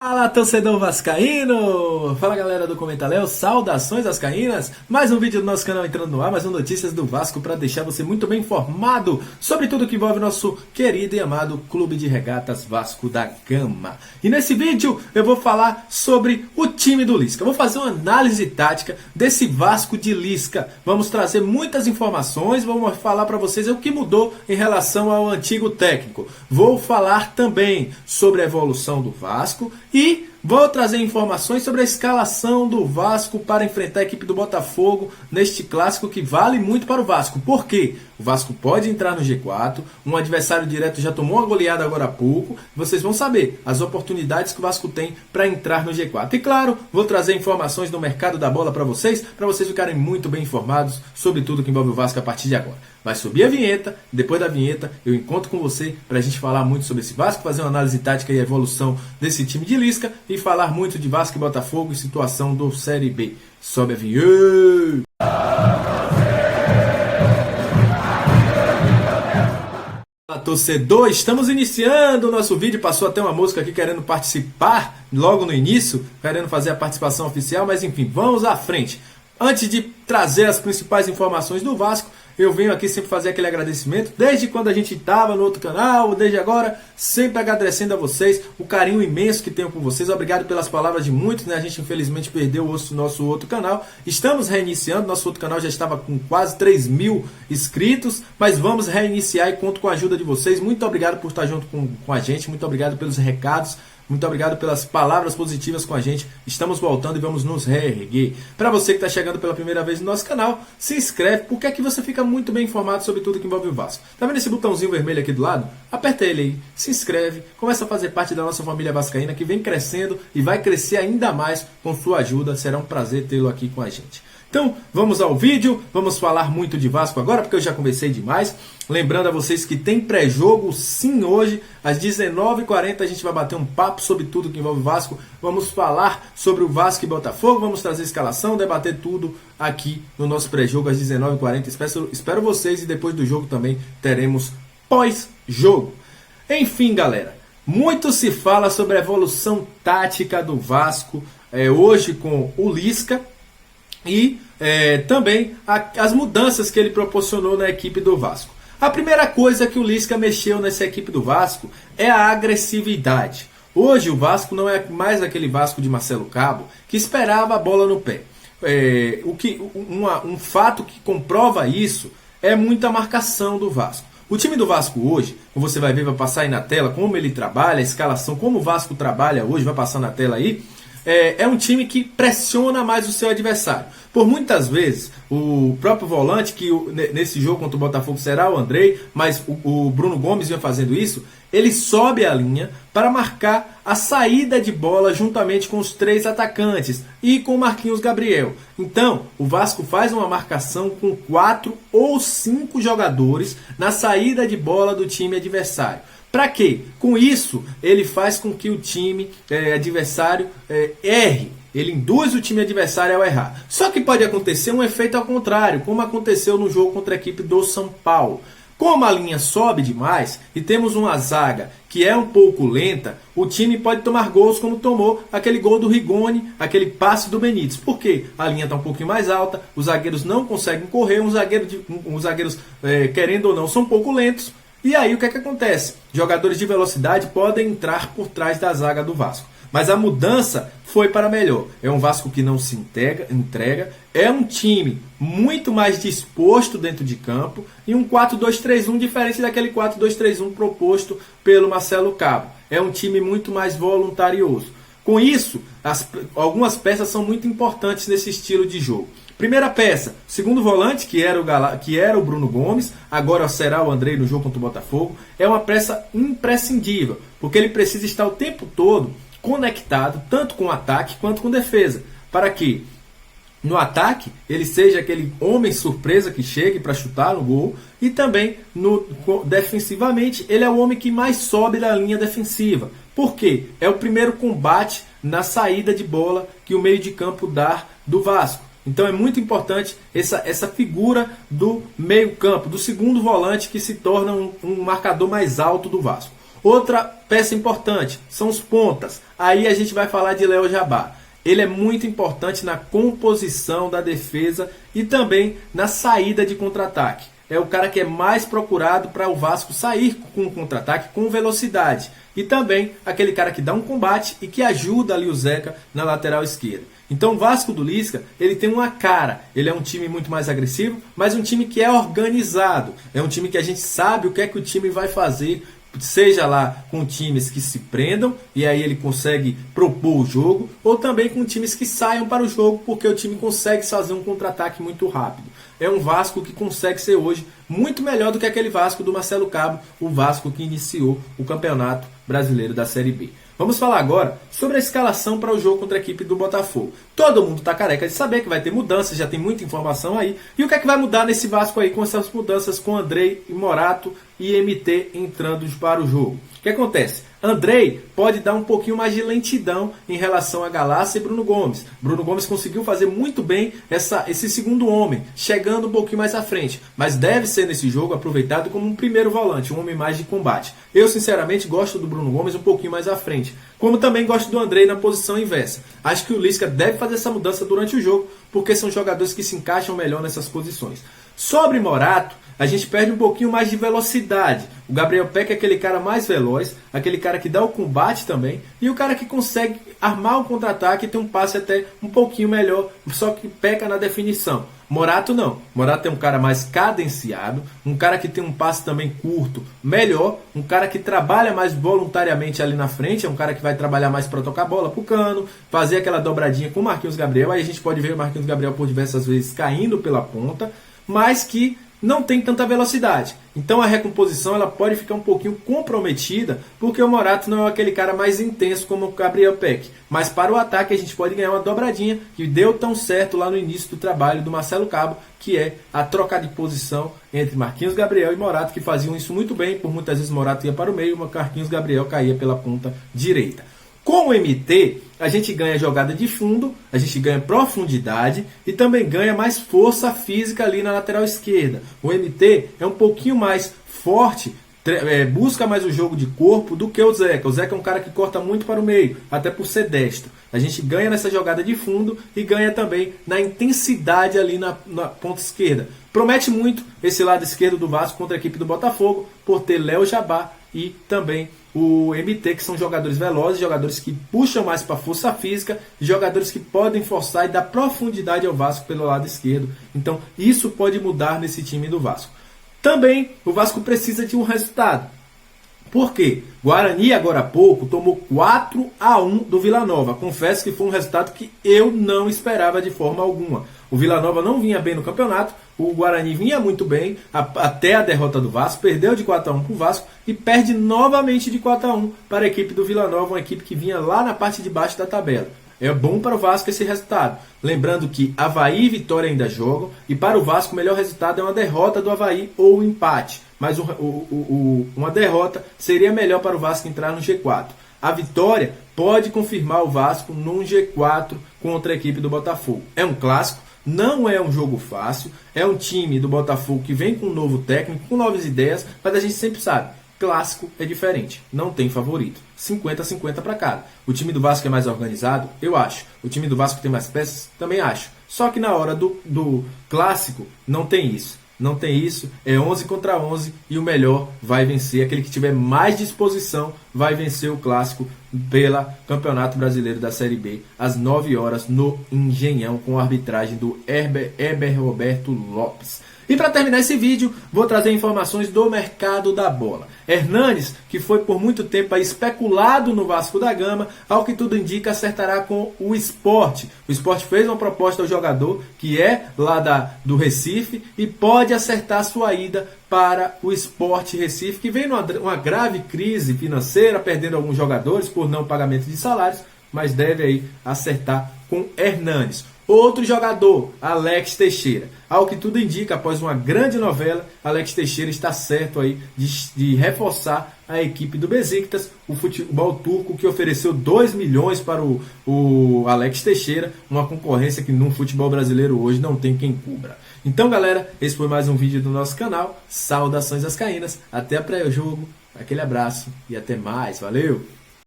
Fala, torcedor vascaíno! Fala, galera do Comentaléu, saudações vascaínas! Mais um vídeo do nosso canal entrando no ar, mais um Notícias do Vasco para deixar você muito bem informado sobre tudo que envolve o nosso querido e amado Clube de Regatas Vasco da Gama. E nesse vídeo eu vou falar sobre o time do Lisca. Eu vou fazer uma análise tática desse Vasco de Lisca. Vamos trazer muitas informações, vamos falar para vocês o que mudou em relação ao antigo técnico. Vou falar também sobre a evolução do Vasco e vou trazer informações sobre a escalação do Vasco para enfrentar a equipe do Botafogo neste clássico que vale muito para o Vasco. Por quê? O Vasco pode entrar no G4, um adversário direto já tomou uma goleada agora há pouco. Vocês vão saber as oportunidades que o Vasco tem para entrar no G4. E claro, vou trazer informações do mercado da bola para vocês ficarem muito bem informados sobre tudo que envolve o Vasco a partir de agora. Vai subir a vinheta, depois da vinheta eu encontro com você para a gente falar muito sobre esse Vasco, fazer uma análise tática e a evolução desse time de Lisca e falar muito de Vasco e Botafogo e situação do Série B. Sobe a vinheta! Fala, torcedor, estamos iniciando o nosso vídeo. Passou até uma música aqui querendo participar logo no início, querendo fazer a participação oficial, mas enfim, vamos à frente. Antes de trazer as principais informações do Vasco, eu venho aqui sempre fazer aquele agradecimento, desde quando a gente estava no outro canal, desde agora, sempre agradecendo a vocês, o carinho imenso que tenho por vocês. Obrigado pelas palavras de muitos, né? A gente infelizmente perdeu o nosso outro canal. Estamos reiniciando, nosso outro canal já estava com quase 3.000 inscritos, mas vamos reiniciar e conto com a ajuda de vocês. Muito obrigado por estar junto com a gente, muito obrigado pelos recados. Muito obrigado pelas palavras positivas com a gente. Estamos voltando e vamos nos reerguer. Para você que está chegando pela primeira vez no nosso canal, se inscreve, porque aqui você fica muito bem informado sobre tudo que envolve o Vasco. Tá vendo esse botãozinho vermelho aqui do lado? Aperta ele aí, se inscreve, começa a fazer parte da nossa família vascaína que vem crescendo e vai crescer ainda mais com sua ajuda. Será um prazer tê-lo aqui com a gente. Então, vamos ao vídeo, vamos falar muito de Vasco agora, porque eu já conversei demais. Lembrando a vocês que tem pré-jogo sim hoje, às 19h40 a gente vai bater um papo sobre tudo que envolve o Vasco. Vamos falar sobre o Vasco e Botafogo, vamos trazer escalação, debater tudo aqui no nosso pré-jogo às 19h40. Espero vocês e depois do jogo também teremos pós-jogo. Enfim, galera, muito se fala sobre a evolução tática do Vasco hoje com o Lisca. E também as mudanças que ele proporcionou na equipe do Vasco. A primeira coisa que o Lisca mexeu nessa equipe do Vasco é a agressividade. Hoje o Vasco não é mais aquele Vasco de Marcelo Cabo que esperava a bola no pé. Um fato que comprova isso é muita marcação do Vasco. O time do Vasco hoje, como você vai ver, vai passar aí na tela como ele trabalha, a escalação, como o Vasco trabalha hoje, vai passar na tela aí. É um time que pressiona mais o seu adversário. Por muitas vezes, o próprio volante, que nesse jogo contra o Botafogo será o Andrei, mas o Bruno Gomes vem fazendo isso, ele sobe a linha para marcar a saída de bola juntamente com os três atacantes e com o Marquinhos Gabriel. Então, o Vasco faz uma marcação com 4 ou 5 jogadores na saída de bola do time adversário. Para quê? Com isso, ele faz com que o time adversário erre. Ele induz o time adversário ao errar. Só que pode acontecer um efeito ao contrário, como aconteceu no jogo contra a equipe do São Paulo. Como a linha sobe demais e temos uma zaga que é um pouco lenta, o time pode tomar gols como tomou aquele gol do Rigoni, aquele passe do Benítez. Por quê? A linha está um pouquinho mais alta, os zagueiros não conseguem correr, os zagueiros querendo ou não, são um pouco lentos. E aí o que acontece? Jogadores de velocidade podem entrar por trás da zaga do Vasco. Mas a mudança foi para melhor. É um Vasco que não se entrega. É um time muito mais disposto dentro de campo. E um 4-2-3-1 diferente daquele 4-2-3-1 proposto pelo Marcelo Cabo. É um time muito mais voluntarioso. Com isso, algumas peças são muito importantes nesse estilo de jogo. Primeira peça, segundo volante, que era o Bruno Gomes, agora será o Andrei no jogo contra o Botafogo, é uma peça imprescindível, porque ele precisa estar o tempo todo conectado, tanto com ataque quanto com defesa, para que no ataque ele seja aquele homem surpresa que chegue para chutar no gol, e também defensivamente ele é o homem que mais sobe da linha defensiva. Por quê? É o primeiro combate na saída de bola que o meio de campo dá do Vasco. Então é muito importante essa figura do meio campo, do segundo volante, que se torna um marcador mais alto do Vasco. Outra peça importante são os pontas. Aí a gente vai falar de Léo Jabá. Ele é muito importante na composição da defesa e também na saída de contra-ataque. É o cara que é mais procurado para o Vasco sair com o contra-ataque com velocidade. E também aquele cara que dá um combate e que ajuda ali o Zeca na lateral esquerda. Então o Vasco do Lisca, ele tem uma cara. Ele é um time muito mais agressivo, mas um time que é organizado. É um time que a gente sabe o que é que o time vai fazer, seja lá com times que se prendam e aí ele consegue propor o jogo, ou também com times que saiam para o jogo porque o time consegue fazer um contra-ataque muito rápido. É um Vasco que consegue ser hoje muito melhor do que aquele Vasco do Marcelo Cabo, o Vasco que iniciou o Campeonato Brasileiro da Série B. Vamos falar agora sobre a escalação para o jogo contra a equipe do Botafogo. Todo mundo está careca de saber que vai ter mudanças, já tem muita informação aí. E o que é que vai mudar nesse Vasco aí com essas mudanças com Andrei, Morato e MT entrando para o jogo? O que acontece? Andrei pode dar um pouquinho mais de lentidão em relação a Galácia e Bruno Gomes. Bruno Gomes conseguiu fazer muito bem esse segundo homem, chegando um pouquinho mais à frente. Mas deve ser nesse jogo aproveitado como um primeiro volante, um homem mais de combate. Eu sinceramente gosto do Bruno Gomes um pouquinho mais à frente. Como também gosto do Andrei na posição inversa. Acho que o Lisca deve fazer essa mudança durante o jogo, porque são jogadores que se encaixam melhor nessas posições. Sobre Morato, a gente perde um pouquinho mais de velocidade. O Gabriel Peck é aquele cara mais veloz, aquele cara que dá o combate também, e o cara que consegue armar o contra-ataque e ter um passe até um pouquinho melhor, só que peca na definição. Morato não. Morato é um cara mais cadenciado, um cara que tem um passe também curto, melhor, um cara que trabalha mais voluntariamente ali na frente, é um cara que vai trabalhar mais para tocar a bola pro Cano, fazer aquela dobradinha com o Marquinhos Gabriel. Aí a gente pode ver o Marquinhos Gabriel por diversas vezes caindo pela ponta, mas que não tem tanta velocidade. Então a recomposição ela pode ficar um pouquinho comprometida, porque o Morato não é aquele cara mais intenso como o Gabriel Peck. Mas para o ataque a gente pode ganhar uma dobradinha que deu tão certo lá no início do trabalho do Marcelo Cabo, que é a troca de posição entre Marquinhos Gabriel e Morato, que faziam isso muito bem. Por muitas vezes Morato ia para o meio, mas Marquinhos Gabriel caía pela ponta direita. Com o MT, a gente ganha jogada de fundo, a gente ganha profundidade e também ganha mais força física ali na lateral esquerda. O MT é um pouquinho mais forte, busca mais o jogo de corpo do que o Zeca. O Zeca é um cara que corta muito para o meio, até por ser destro. A gente ganha nessa jogada de fundo e ganha também na intensidade ali na ponta esquerda. Promete muito esse lado esquerdo do Vasco contra a equipe do Botafogo, por ter Léo Jabá e também o MT, que são jogadores velozes, jogadores que puxam mais para a força física, jogadores que podem forçar e dar profundidade ao Vasco pelo lado esquerdo. Então isso pode mudar nesse time do Vasco. Também o Vasco precisa de um resultado. Por quê? Guarani agora há pouco tomou 4-1 do Vila Nova. Confesso que foi um resultado que eu não esperava de forma alguma. O Vila Nova não vinha bem no campeonato, o Guarani vinha muito bem até a derrota do Vasco, perdeu de 4-1 para o Vasco e perde novamente de 4-1 para a equipe do Vila Nova, uma equipe que vinha lá na parte de baixo da tabela. É bom para o Vasco esse resultado. Lembrando que Avaí e Vitória ainda jogam, e para o Vasco o melhor resultado é uma derrota do Avaí ou um empate. Mas uma derrota seria melhor para o Vasco entrar no G4. A vitória pode confirmar o Vasco num G4 contra a equipe do Botafogo. É um clássico, não é um jogo fácil, é um time do Botafogo que vem com um novo técnico, com novas ideias, mas a gente sempre sabe, clássico é diferente, não tem favorito. 50-50 para cada. O time do Vasco é mais organizado? Eu acho. O time do Vasco tem mais peças? Também acho. Só que na hora do clássico não tem isso. Não tem isso, é 11 contra 11 e o melhor vai vencer. Aquele que tiver mais disposição vai vencer o clássico pela Campeonato Brasileiro da Série B às 9 horas no Engenhão, com a arbitragem do Heber Roberto Lopes. E para terminar esse vídeo, vou trazer informações do mercado da bola. Hernanes, que foi por muito tempo aí especulado no Vasco da Gama, ao que tudo indica, acertará com o Sport. O Sport fez uma proposta ao jogador, que é lá do Recife, e pode acertar sua ida para o Sport Recife, que vem numa grave crise financeira, perdendo alguns jogadores por não pagamento de salários, mas deve aí acertar com Hernanes. Outro jogador, Alex Teixeira. Ao que tudo indica, após uma grande novela, Alex Teixeira está certo aí de reforçar a equipe do Besiktas, o futebol turco, que ofereceu 2 milhões para o Alex Teixeira, uma concorrência que no futebol brasileiro hoje não tem quem cubra. Então, galera, esse foi mais um vídeo do nosso canal. Saudações vascaínas, até pré-jogo, aquele abraço e até mais, valeu!